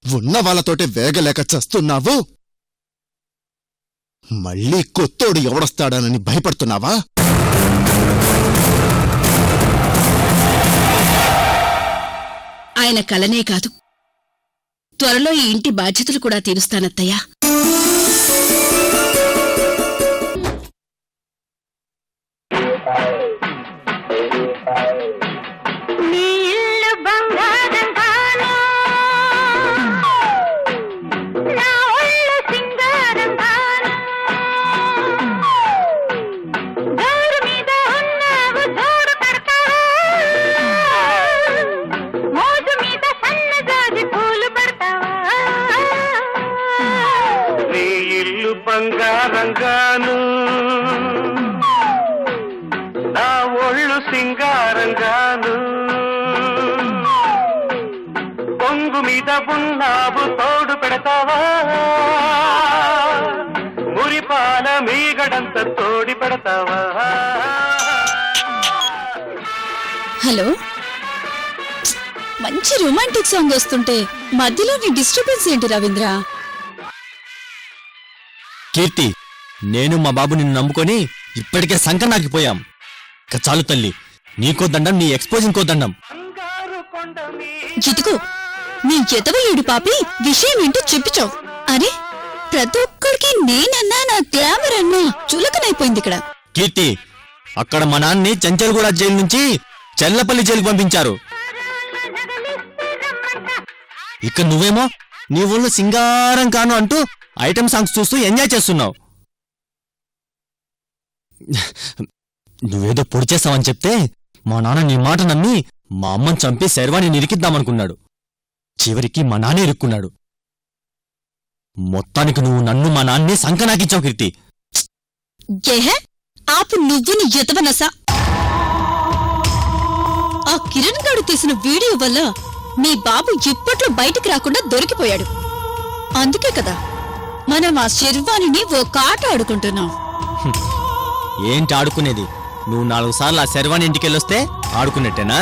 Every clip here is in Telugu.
ఉన్న వాళ్ళతోటే వేగలేక చస్తున్నావు. మళ్ళీ కొత్తోడు ఎవడొస్తాడానని భయపడుతున్నావా? ఆయన కలనే కాదు, త్వరలో ఈ ఇంటి బాధ్యతలు కూడా తీరుస్తానత్తయ్యా. బంగారంగాను నా ఒళ్ళు సింగారంగాను పొంగు మీద ఉన్నావు తోడు పెడతావా మురిపాల మీగడంత తోడి పెడతావా? హలో, మంచి రొమాంటిక్ సాంగ్ వస్తుంటే మధ్యలో నీ డిస్టర్బెన్స్ ఏంటి రవీంద్ర? కీర్తి, నేను మా బాబు నిన్ను నమ్ముకొని ఇప్పటికే సంకనాకిపోయాం. చాలు తల్లి, నీకో దండం, నీ ఎక్స్పోజింగ్ కో దండం. ఇదిగో నీ ఎదవలేడు పాపి విషయం ఏంటో చెప్పిచావు. అరే, ప్రతి ఒక్కడికి నేనన్నా నా గ్లామర్ అన్నా చులకనైపోయింది ఇక్కడ. కీర్తి, అక్కడ మా నాన్ని చంచల్గూడ జైలు నుంచి చెల్లపల్లి జైలుకు పంపించారు. ఇక నువ్వేమో నీ ఊళ్ళో సింగారం కాను అంటూ ఐటమ్ సాంగ్స్ చూస్తూ ఎంజాయ్ చేస్తున్నావు. నువ్వేదో పొడి చేస్తావని చెప్తే మా నాన్న నీ మాట నమ్మి మా అమ్మని చంపి శర్వాణి నిరికిద్దామనుకున్నాడు. చివరికి మా నాన్నే ఇరుక్కున్నాడు. మొత్తానికి నువ్వు నన్ను మా నాన్నే సంకనాకిచ్చావు కీర్తి. ఏహే, ఆపు నువ్వు నీ ఎదవనస. ఆ కిరణ్ గాడు తీసిన వీడియో వల్ల మీ బాబు ఇప్పట్లో బయటికి రాకుండా దొరికిపోయాడు. అందుకే కదా మనం ఆ శర్వాణిని ఓ కాట ఆడుకుంటున్నాం. ఏంటి ఆడుకునేది? నువ్వు 4 సార్లు ఆ శర్వాణి ఇంటికెళ్ళొస్తే ఆడుకున్నట్టేనా?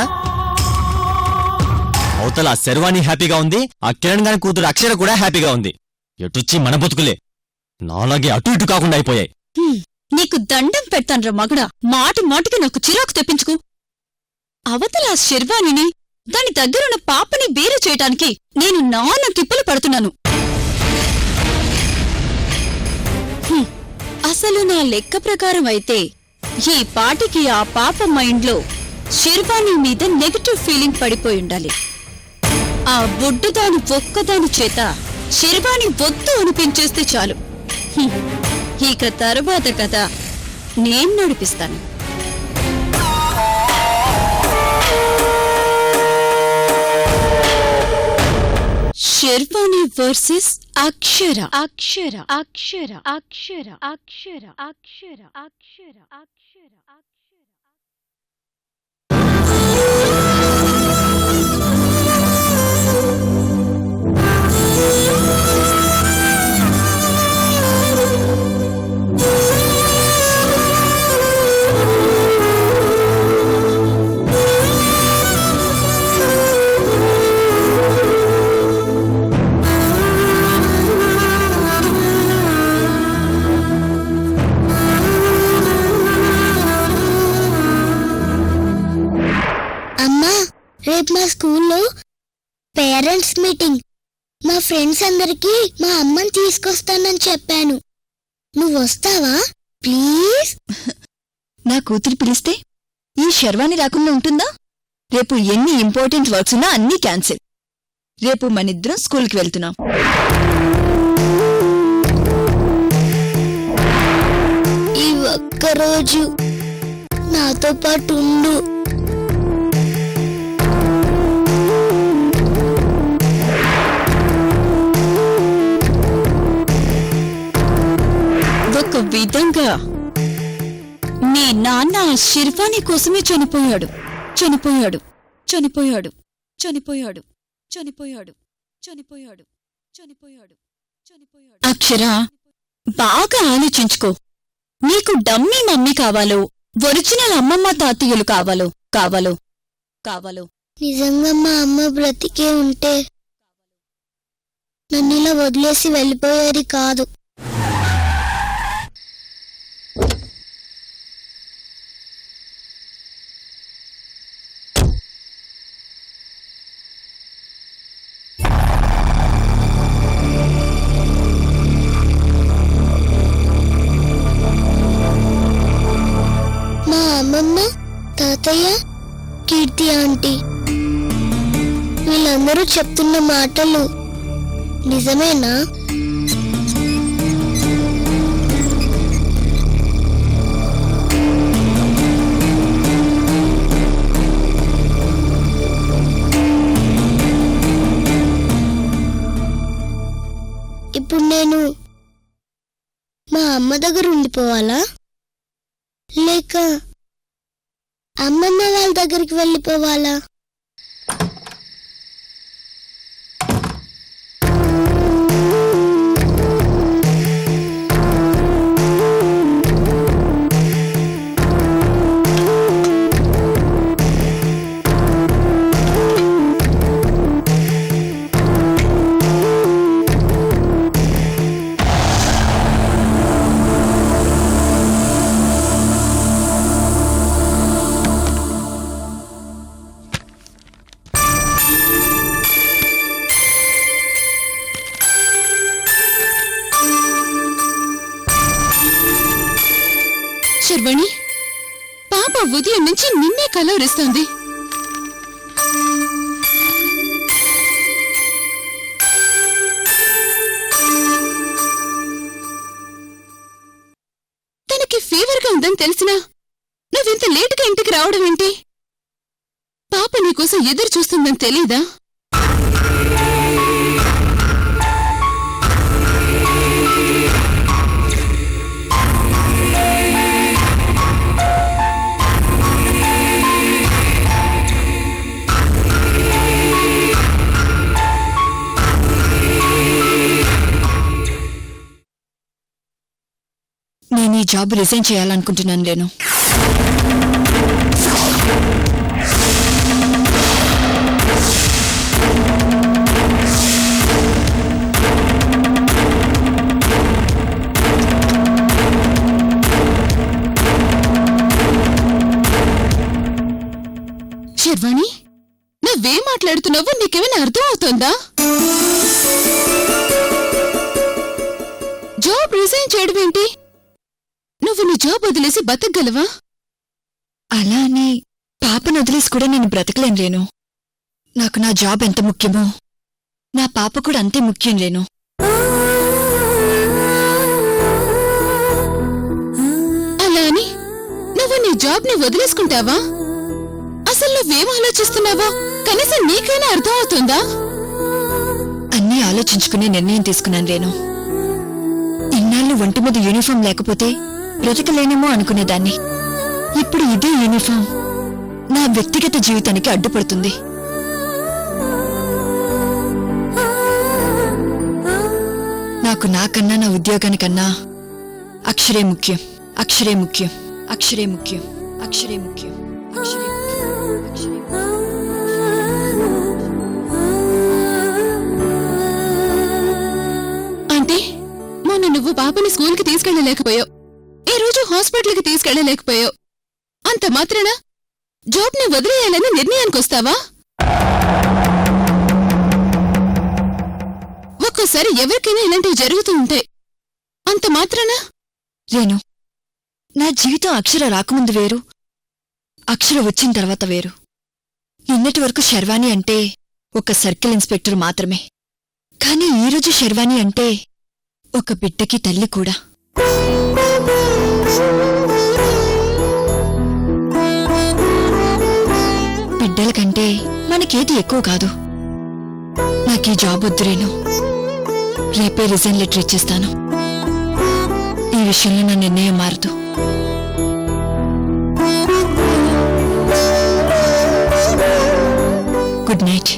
అవతల ఆ శర్వాణి హ్యాపీగా ఉంది, ఆ కిరణ్ గారి కూతురు అక్షర కూడా హ్యాపీగా ఉంది. ఎటొచ్చి మన బతుకులే నాలాగే అటు ఇటు కాకుండా అయిపోయాయి. నీకు దండం పెడతాన్రా మగుడా, మాటి మాటికి నాకు చిరాకు తెప్పించుకు. అవతల ఆ శర్వాణిని, దాని దగ్గరున్న పాపని వేరు చేయటానికి నేను నాన్న తిప్పలు పడుతున్నాను. అసలు నా లెక్క ప్రకారం అయితే ఈ పాటికి ఆ పాప మైండ్లో శర్వాణి మీద నెగటివ్ ఫీలింగ్ పడిపోయుండాలి. ఆ బొడ్డుదాని ఒక్కదాని చేత శర్వాణి వద్దు అనిపించేస్తే చాలు. ఇక తరువాత కథ నేను నడిపిస్తాను. శర్వాణి వర్సెస్ అక్షర. అక్షర అక్షర అక్షర అక్షర అక్షర అక్షర అక్షర అక్షర. రేపు మా స్కూల్లో పేరెంట్స్ మీటింగ్. మా ఫ్రెండ్స్ అందరికీ మా అమ్మని తీసుకొస్తానని చెప్పాను. నువ్వు వస్తావా ప్లీజ్? నా కూతురు పిలిస్తే ఈ శర్వాణి రాకుండా ఉంటుందా? రేపు ఎన్ని ఇంపార్టెంట్ వర్క్స్ ఉన్నా అన్నీ క్యాన్సిల్. రేపు మనిద్దరం స్కూల్కి వెళ్తున్నాం. ఈ ఒక్కరోజు నాతో పాటు ఉండు. ఒక విధంగా నీ నాన్న శర్వాణి కోసమే చనిపోయాడు. చనిపోయాడు చనిపోయాడు చనిపోయాడు చనిపోయాడు చనిపోయాడు చనిపోయాడు చనిపోయాడు. అక్షర, బాగా ఆలోచించుకో. నీకు డమ్మీ మమ్మీ కావాలో ఒరిజినల్ అమ్మమ్మ తాతయ్యలు కావాలో కావాలో కావాలో నిజంగా మా అమ్మ బ్రతికే ఉంటే నన్ను ఇలా వదిలేసి వెళ్ళిపోయేది కాదు. మా అమ్మమ్మ, తాతయ్య, కీర్తి ఆంటీ వీళ్ళందరూ చెప్తున్న మాటలు నిజమేనా? ఇప్పుడు నేను మా అమ్మ దగ్గర ఉండిపోవాలా లేక అమ్మమ్మ వాళ్ళ దగ్గరికి వెళ్ళిపోవాలా? శర్వాణి, పాప ఉదయం నుంచి నిన్నే కలవరిస్తోంది. తనకి ఫీవర్గా ఉందని తెలిసినా నువ్వింత లేటుగా ఇంటికి రావడం ఏంటి? పాప నీకోసం ఎదురు చూస్తుందని తెలీదా? నేను ఈ జాబ్ రిజైన్ చేయాలనుకుంటున్నాను లేను. శర్వాణి, నువ్వేం మాట్లాడుతున్నావో నీకేమైనా అర్థం అవుతోందా? జాబ్ రిజైన్ చేయడం ఏంటి? నువ్వు నీ జాబ్ వదిలేసి బతకగలవా? అలా అని పాపను వదిలేసి కూడా నేను బ్రతకలేను లేను. నాకు నా జాబ్ ఎంత ముఖ్యమో నా పాప కూడా అంతే ముఖ్యం లేను. అలా అని నువ్వు నీ జాబ్ ని వదిలేసుకుంటావా? అసలు నువ్వేం ఆలోచిస్తున్నావో కనీసం నీకైనా అర్థం అవుతుందా? అన్నీ ఆలోచించుకునే నిర్ణయం తీసుకున్నాను లేను. ఇన్నాళ్ళు ఒంటి మీద యూనిఫామ్ లేకపోతే బ్రతకలేనేమో అనుకునేదాన్ని. ఇప్పుడు ఇదే యూనిఫామ్ నా వ్యక్తిగత జీవితానికి అడ్డుపడుతుంది. నాకు నాకన్నా నా ఉద్యోగానికన్నా అక్షరే ముఖ్యం, అక్షరే ముఖ్యం, అక్షరే ముఖ్యం, అక్షరే ముఖ్యం, అక్షరే ముఖ్యం, అక్షరే ముఖ్యం. అంటే మొన్న నువ్వు పాపని స్కూల్కి తీసుకెళ్లలేకపోయావు, ఈ రోజు హాస్పిటల్కి తీసుకెళ్లలేకపోయావు. అంత మాత్రాన జాబ్ ని వదిలేయాలని నిర్ణయానికి వస్తావా? ఒక్కోసారి ఎవరికైనా ఇలాంటివి జరుగుతూ ఉంటాయి. అంత మాత్రాన రేణు, నా జీవితం అక్షర రాకముందు వేరు, అక్షర వచ్చిన తర్వాత వేరు. నిన్నటి వరకు శర్వాణి అంటే ఒక సర్కిల్ ఇన్స్పెక్టర్ మాత్రమే. కానీ ఈరోజు శర్వాణి అంటే ఒక బిడ్డకి తల్లి కూడా. బిడ్డల కంటే మనకేది ఎక్కువ కాదు. నాకీ జాబ్ వద్దు రేణు. రేపే రిజైన్ లెటర్ ఇచ్చేస్తాను. ఈ విషయంలో నా నిర్ణయం మారదు. Good night.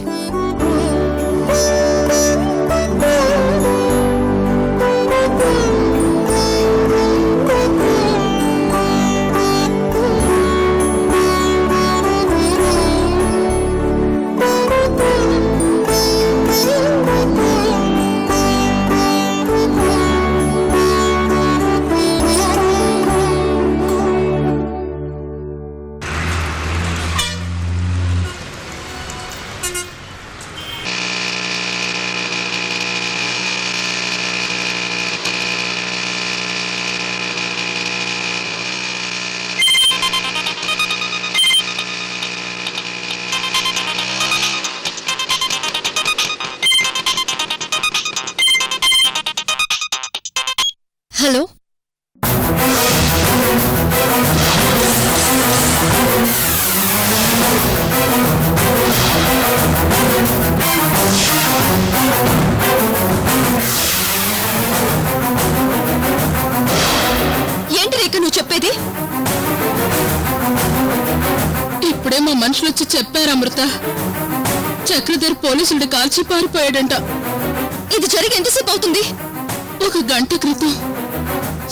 హలో ఏంటి రేఖ నువ్వు చెప్పేది? ఇప్పుడే మా మనుషులు వచ్చి చెప్పారు అమృత, చక్రధర్ పోలీసులు కాల్చి పారిపోయాడంట. ఇది జరిగి ఎంతసేపు అవుతుంది? 1 గంట క్రితం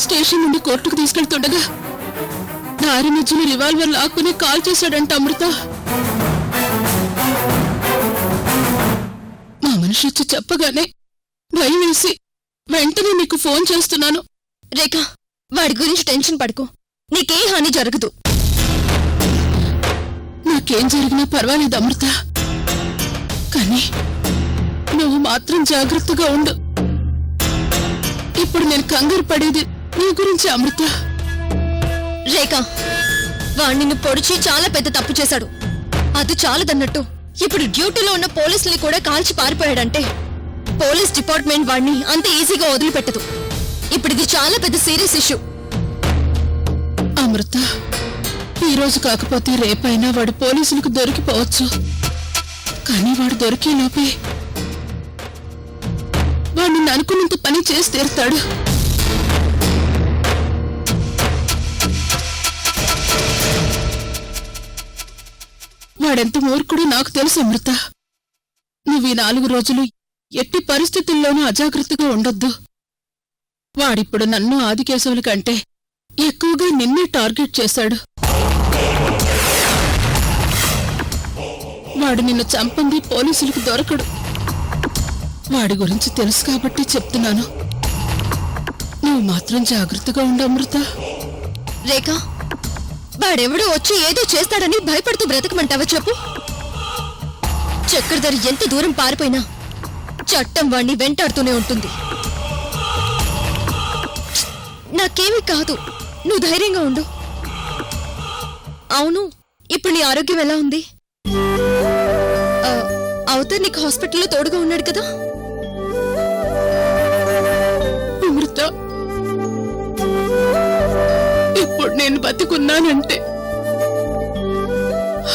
స్టేషన్ నుండి కోర్టుకు తీసుకెళ్తుండగా దారి మధ్యలో రివాల్వర్ లాక్కుని కాల్ చేశాడంట అమృత. మా మనిషి వచ్చి చెప్పగానే భయం వేసి వెంటనే నీకు ఫోన్ చేస్తున్నాను. రేఖ, వాడి గురించి టెన్షన్ పడకు, నీకే హాని జరగదు. నాకేం జరిగినా పర్వాలేదు అమృత, కానీ నువ్వు మాత్రం జాగ్రత్తగా ఉండు. ఇప్పుడు నేను కంగారు పడేది నీ గురించి అమృత. రేఖ, వాడు నిన్ను పొడిచి చాలా పెద్ద తప్పు చేశాడు. అది చాలదన్నట్టు ఇప్పుడు డ్యూటీలో ఉన్న పోలీసుల్ని కూడా కాల్చి పారిపోయాడంటే పోలీస్ డిపార్ట్మెంట్ వాడిని అంత ఈజీగా వదిలిపెట్టదు. ఇప్పుడు ఇది చాలా పెద్ద సీరియస్ ఇష్యూ. అమృత, ఈ రోజు కాకపోతే రేపైనా వాడు పోలీసులకు దొరికిపోవచ్చు. కానీ వాడు దొరికే లోపే వాడు నిన్ను అనుకున్నంత పని చేసి తీరుతాడు. వాడెంత మూర్ఖుడో నాకు తెలుసు అమృత. నువ్వు ఈ 4 రోజులు ఎట్టి పరిస్థితుల్లోనూ అజాగ్రత్తగా ఉండొద్దు. వాడిప్పుడు నన్ను ఆదికేశవుల కంటే ఎక్కువగా నిన్నే టార్గెట్ చేశాడు. వాడు నిన్ను చంపింది పోలీసులకు దొరకడు. వాడి గురించి తెలుసు కాబట్టి చెప్తున్నాను. నువ్వు మాత్రం జాగ్రత్తగా ఉండు అమృత. రేఖ, వాడెవడో వచ్చి ఏదో చేస్తాడని భయపడుతూ బ్రతకమంటావా చెప్పు? చక్రధర్ ఎంత దూరం పారిపోయినా చట్టం వాణ్ణి వెంటాడుతూనే ఉంటుంది. నాకేమీ కాదు, నువ్వు ధైర్యంగా ఉండు. అవును, ఇప్పుడు నీ ఆరోగ్యం ఎలా ఉంది? అవతర్ నీకు హాస్పిటల్లో తోడుగా ఉన్నాడు కదా? అమృత, ఇప్పుడు నేను బతికున్నానంటే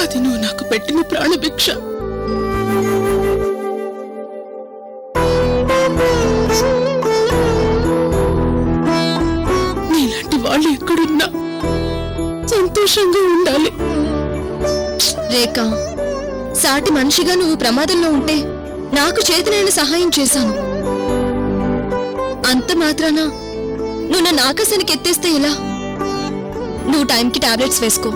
అది నువ్వు నాకు పెట్టిన ప్రాణభిక్ష. నీలాంటి వాళ్ళు ఎక్కడున్నా సంతోషంగా ఉండాలి. రేఖ, సాటి మనిషిగా నువ్వు ప్రమాదంలో ఉంటే నాకు చేతనైన సహాయం చేశాను. అంత మాత్రాన నువ్వు నన్ను ఆకాశానికి ఎత్తేస్తే ఎలా? నువ్వు టైంకి టాబ్లెట్స్ వేసుకో.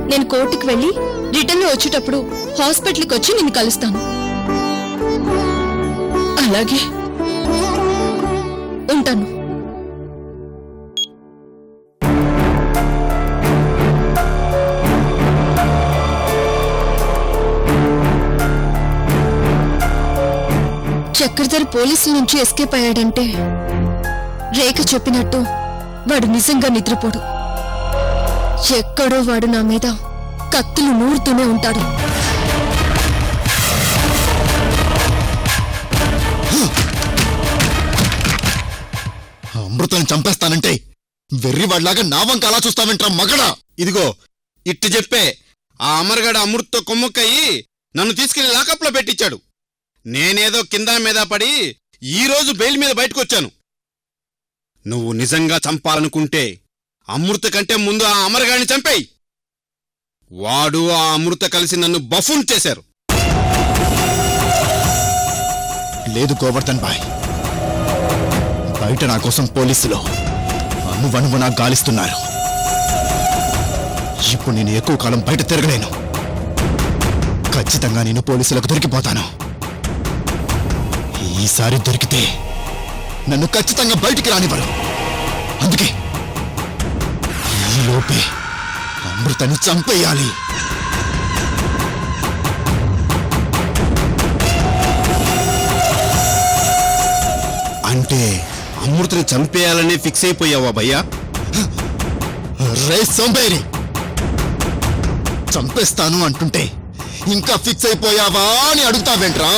నేను కోర్టుకు వెళ్ళి రిటర్న్లో వచ్చేటప్పుడు హాస్పిటల్కి వచ్చి నిన్ను కలుస్తాను. అలాగే, ఉంటాను. చక్రధర్ పోలీసుల నుంచి ఎస్కేప్ అయ్యాడంటే రేఖ చెప్పినట్టు వాడు నిజంగా నిద్రపోడు. ఎక్కడో వాడు నా మీద కత్తులు నూరుతూనే ఉంటాడు. అమృతని చంపేస్తానంటే వెర్రివాడ్లాగా నా వంక అలా చూస్తావేంట్రా మగడా? ఇదిగో ఇట్టు చెప్పే ఆ అమర్గడ అమృత్తో కొమ్ముక్కయ్యి నన్ను తీసుకెళ్లి లాకప్లో పెట్టించాడు. నేనేదో కింద మీద పడి ఈరోజు బెయిల్ మీద బయటకొచ్చాను. నువ్వు నిజంగా చంపాలనుకుంటే అమృత కంటే ముందు ఆ అమర్గాడిని చంపేయి. వాడు ఆ అమృత కలిసి నన్ను బఫూన్ చేశారు. లేదు గోవర్ధన్ బాయ్, బయట నా కోసం పోలీసులు అణువణువు నాకు గాలిస్తున్నారు. ఇప్పుడు నేను ఎక్కువ కాలం బయట తిరగలేను. ఖచ్చితంగా నేను పోలీసులకు దొరికిపోతాను. ఈసారి దొరికితే నన్ను ఖచ్చితంగా బయటికి రానివ్వరు. అందుకే ఈలోపే అమృతని చంపేయాలి. అంటే అమృతని చంపేయాలనే ఫిక్స్ అయిపోయావా భయ్యా? రే సోంబేరి, చంపేస్తాను అంటుంటే ఇంకా ఫిక్స్ అయిపోయావా అని అడుగుతావేంట్రా?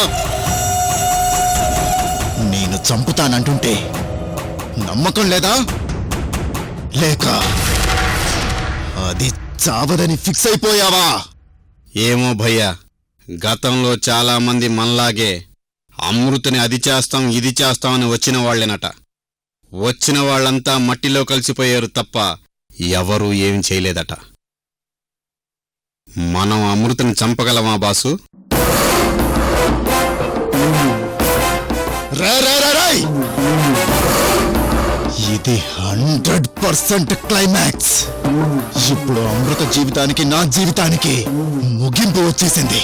నేను చంపుతానంటుంటే నమ్మకం లేదా లేక అది చావదని ఫిక్స్ అయిపోయావా? ఏమో భయ్యా, గతంలో చాలా మంది మనలాగే అమృతని అది చేస్తాం ఇది చేస్తాం అని వచ్చిన వాళ్లేనట. వచ్చిన వాళ్ళంతా మట్టిలో కలిసిపోయారు తప్ప ఎవరూ ఏం చేయలేదట. మనం అమృతని చంపగలమా బాసు? రాయ్ ఇది 100% క్లైమాక్స్. ఇప్పుడు అమృత జీవితానికి నా జీవితానికి ముగింపు వచ్చేసింది.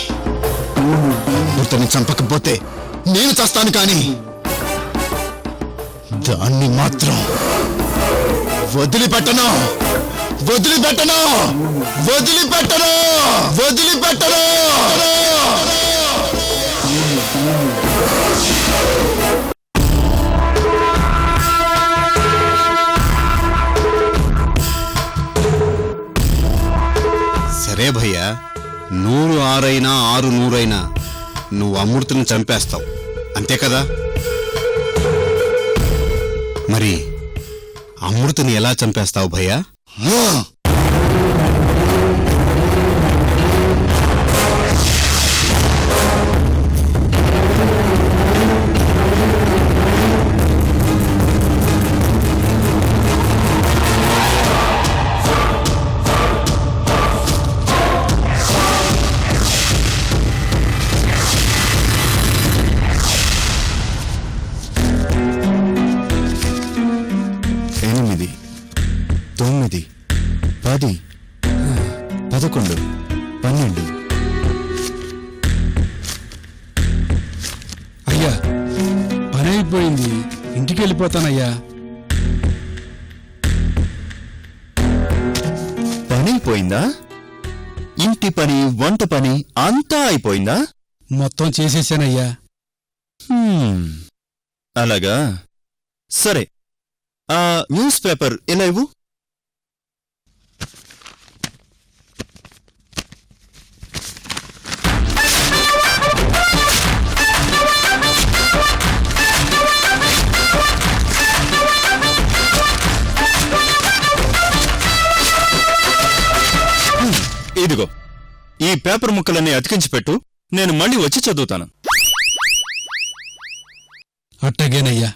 అమృతని చంపకపోతే నేను చస్తాను, కానీ దాన్ని మాత్రం వదిలిపెట్టను వదిలిపెట్టను వదిలిపెట్టను వదిలిపెట్టను. సరే భయ్యా, 100 6 6 100 నువ్వు అమృతని చంపేస్తావు, అంతే కదా? మరి అమృతని ఎలా చంపేస్తావు భయ్యా? అయ్యా పని అయిపోయింది, ఇంటికి వెళ్ళిపోతానయ్యా. పని అయిపోయిందా? ఇంటి పని, వంట పని అంతా అయిపోయిందా? మొత్తం చేసేసానయ్యా. అలాగా, సరే. ఆ న్యూస్ పేపర్ ఎలా ఇవ్వు. ఇదిగో, ఈ పేపర్ ముక్కలన్నీ అతికించి పెట్టు, నేను మళ్ళీ వచ్చి చదువుతాను. అట్టగేనయ్యా.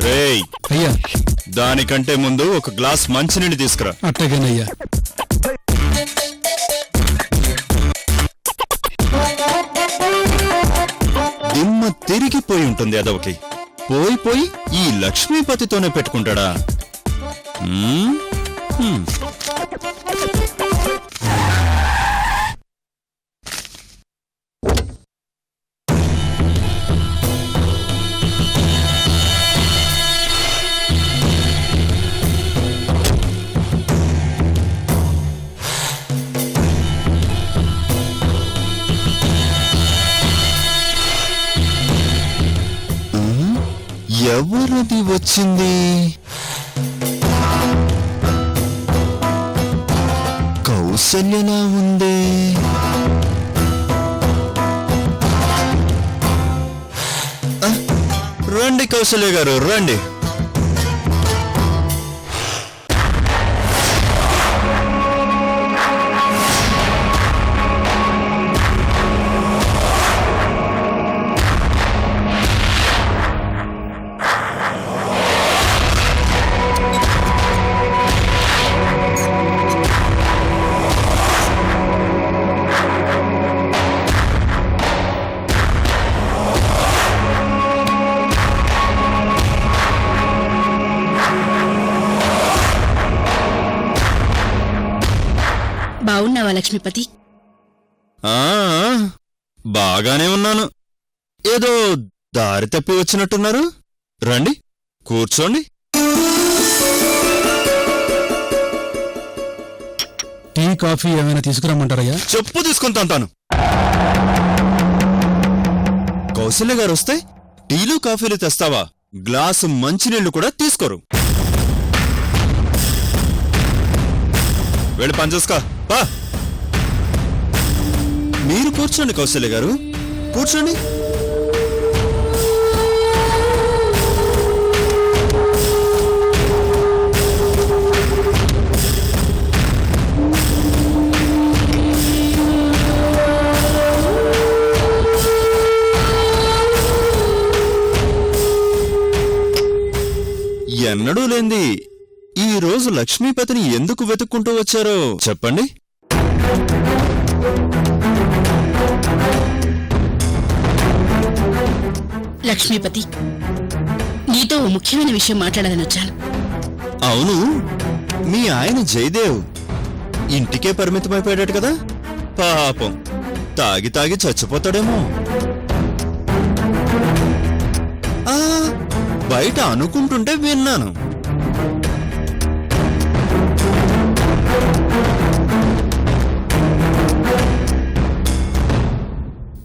రేయ్, అయ్యా దానికంటే ముందు ఒక గ్లాస్ మంచినీళ్ళు తీసుకురా. అట్టగేనయ్యా. దిమ్మ తిరిగిపోయి ఉంటుంది అదొకటి. పోయి పోయి ఈ లక్ష్మీపతితోనే పెట్టుకుంటాడా? ఎవరది వచ్చింది? కౌసల్యలా ఉందే. రండి కౌసల్య గారు, రండి. బావున్నావా లక్ష్మీపతి? బాగానే ఉన్నాను. ఏదో దారి తప్పి వచ్చినట్టున్నారు. రండి, కూర్చోండి. టీ కాఫీ ఏమైనా తీసుకురమ్మంటారయ్యా? చెప్పు తీసుకుని తంతాను. కౌశల్య గారు వస్తే టీలు కాఫీలు తెస్తావా? గ్లాసు మంచినీళ్లు కూడా తీసుకోరు. వెళ్ళి పనిచేసుకో. మీరు కూర్చోండి కౌశల్య గారు, కూర్చోండి. ఎన్నడూ లేంది ఈ రోజు లక్ష్మీపతిని ఎందుకు వెతుక్కుంటూ వచ్చారో చెప్పండి. లక్ష్మీపతి, నీతో ఓ ముఖ్యమైన విషయం మాట్లాడాలని వచ్చాను. అవును, మీ ఆయన జయదేవ్ ఇంటికే పరిమితమైపోయాడు కదా. పాపం తాగి తాగి చచ్చిపోతాడేమో. ఆ, బయట అనుకుంటుంటే విన్నాను.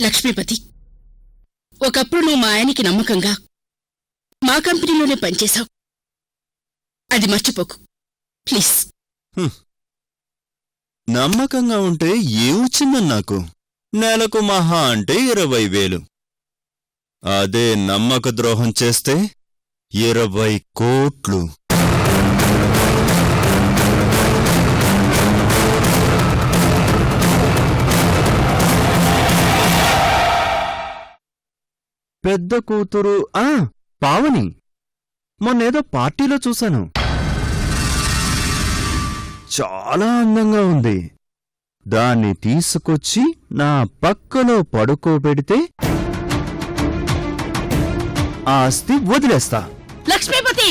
లక్ష్మీపతి, ఒకప్పుడు నువ్వు మా ఆయనకి నమ్మకంగా మా కంపెనీలోనే పనిచేశావు. అది మర్చిపోకు ప్లీజ్. నమ్మకంగా ఉంటే ఏమొచ్చిందని నాకు? నెలకు మహా అంటే 20,000. అదే నమ్మక ద్రోహం చేస్తే 20 కోట్లు. పెద్ద కూతురు పావని మొన్నేదో పార్టీలో చూశాను. చాలా అందంగా ఉంది. దాన్ని తీసుకొచ్చి నా పక్కలో పడుకోబెడితే ఆస్తి వదిలేస్తా. లక్ష్మీపతి,